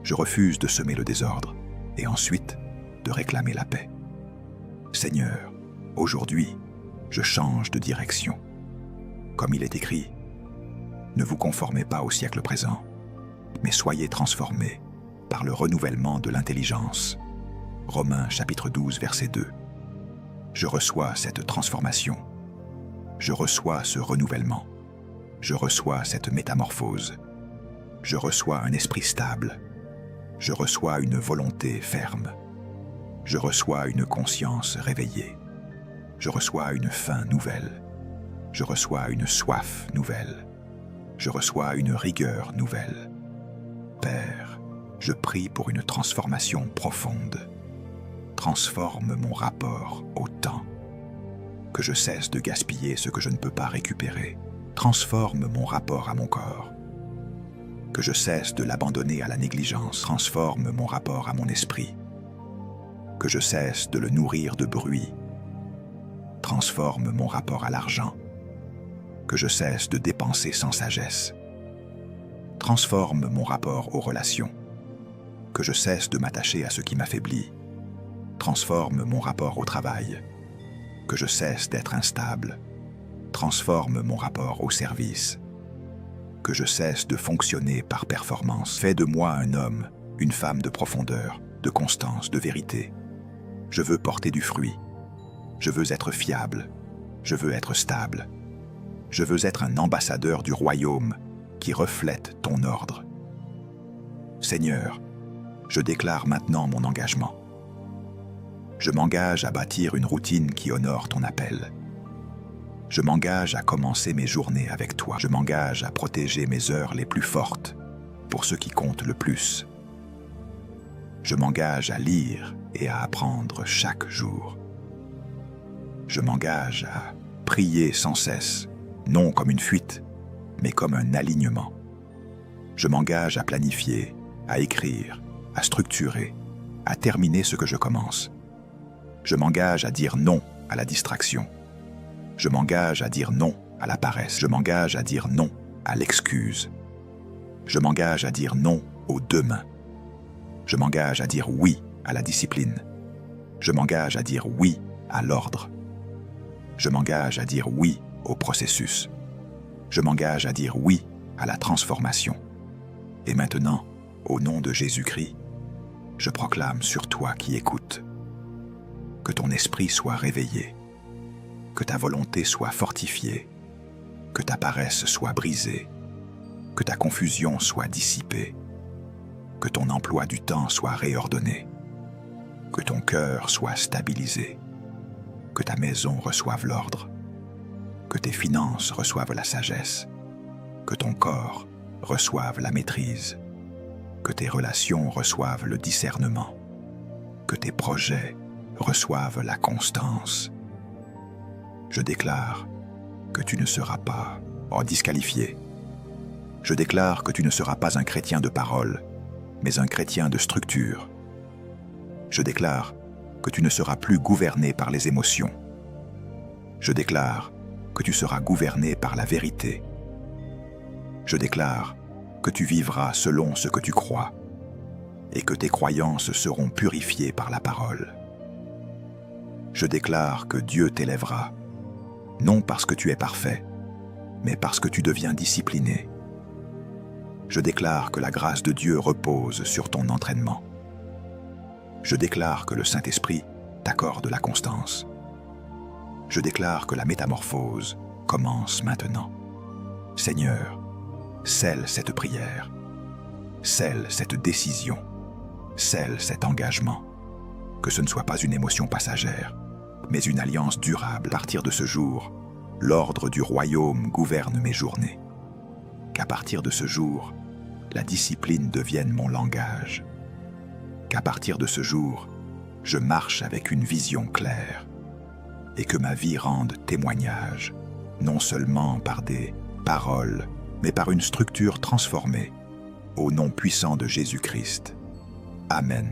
Je refuse de semer le désordre et ensuite de réclamer la paix. Seigneur, aujourd'hui, je change de direction. Comme il est écrit, ne vous conformez pas au siècle présent, mais soyez transformés par le renouvellement de l'intelligence. Romains chapitre 12, verset 2. Je reçois cette transformation. Je reçois ce renouvellement. Je reçois cette métamorphose. Je reçois un esprit stable. Je reçois une volonté ferme. Je reçois une conscience réveillée. Je reçois une faim nouvelle. Je reçois une soif nouvelle. Je reçois une rigueur nouvelle. Père, je prie pour une transformation profonde. Transforme mon rapport au temps. Que je cesse de gaspiller ce que je ne peux pas récupérer. Transforme mon rapport à mon corps. Que je cesse de l'abandonner à la négligence. Transforme mon rapport à mon esprit. Que je cesse de le nourrir de bruit. Transforme mon rapport à l'argent. Que je cesse de dépenser sans sagesse. Transforme mon rapport aux relations. Que je cesse de m'attacher à ce qui m'affaiblit. Transforme mon rapport au travail. Que je cesse d'être instable. Transforme mon rapport au service. Que je cesse de fonctionner par performance. Fais de moi un homme, une femme de profondeur, de constance, de vérité. Je veux porter du fruit. Je veux être fiable. Je veux être stable. Je veux être un ambassadeur du royaume qui reflète ton ordre. Seigneur, je déclare maintenant mon engagement. Je m'engage à bâtir une routine qui honore ton appel. Je m'engage à commencer mes journées avec toi. Je m'engage à protéger mes heures les plus fortes pour ce qui compte le plus. Je m'engage à lire et à apprendre chaque jour. Je m'engage à prier sans cesse, non comme une fuite, mais comme un alignement. Je m'engage à planifier, à écrire, à structurer, à terminer ce que je commence. Je m'engage à dire non à la distraction. Je m'engage à dire non à la paresse. Je m'engage à dire non à l'excuse. Je m'engage à dire non au demain. Je m'engage à dire oui à la discipline. Je m'engage à dire oui à l'ordre. Je m'engage à dire oui au processus. Je m'engage à dire oui à la transformation. Et maintenant, au nom de Jésus-Christ, je proclame sur toi qui écoutes que ton esprit soit réveillé, que ta volonté soit fortifiée, que ta paresse soit brisée, que ta confusion soit dissipée, que ton emploi du temps soit réordonné, que ton cœur soit stabilisé, que ta maison reçoive l'ordre, que tes finances reçoivent la sagesse, que ton corps reçoive la maîtrise, que tes relations reçoivent le discernement, que tes projets reçoivent la constance. Je déclare que tu ne seras pas disqualifié. Je déclare que tu ne seras pas un chrétien de parole, mais un chrétien de structure. Je déclare que tu ne seras plus gouverné par les émotions. Je déclare que tu seras gouverné par la vérité. Je déclare que tu vivras selon ce que tu crois et que tes croyances seront purifiées par la parole. Je déclare que Dieu t'élèvera, non parce que tu es parfait, mais parce que tu deviens discipliné. Je déclare que la grâce de Dieu repose sur ton entraînement. Je déclare que le Saint-Esprit t'accorde la constance. Je déclare que la métamorphose commence maintenant. Seigneur, scelle cette prière, scelle cette décision, scelle cet engagement. Que ce ne soit pas une émotion passagère, mais une alliance durable. À partir de ce jour, l'ordre du royaume gouverne mes journées. Qu'à partir de ce jour, la discipline devienne mon langage. Qu'à partir de ce jour, je marche avec une vision claire et que ma vie rende témoignage, non seulement par des paroles, mais par une structure transformée, au nom puissant de Jésus-Christ. Amen.